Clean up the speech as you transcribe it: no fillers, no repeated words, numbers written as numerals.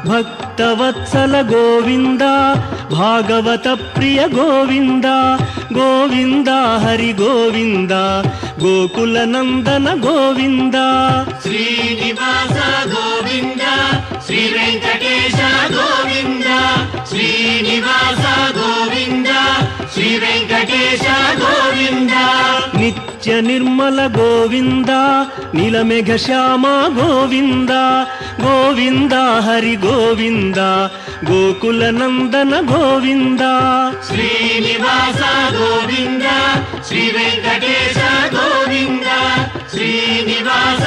ಭಕ್ತವತ್ಸಲ ಗೋವಿಂದ ಭಾಗವತ ಪ್ರಿಯ ಗೋವಿಂದ ಗೋವಿಂದ ಹರಿ ಗೋವಿಂದ ಗೋಕುಲ ನಂದನ ಗೋವಿಂದ ಶ್ರೀನಿವಾಸ ಗೋವಿಂದ ಶ್ರೀ ವೆಂಕಟೇಶ ಗೋವಿಂದ ಶ್ರೀನಿವಾಸ ಗೋವಿಂದ ಶ್ರೀ ವೆಂಕಟೇಶ ಗೋವಿಂದ ನಿತ್ಯ ನಿರ್ಮಲ ಗೋವಿಂದ ನೀಲಮೇಘ ಶ್ಯಾಮ ಗೋವಿಂದ ಗೋವಿಂದ ಹರಿ ಗೋವಿಂದ ಗೋಕುಲ ನಂದನ ಗೋವಿಂದ ಶ್ರೀನಿವಾಸ ಗೋವಿಂದ ಶ್ರೀ ವೆಂಕಟೇಶ ಗೋವಿಂದ ಶ್ರೀನಿವಾಸ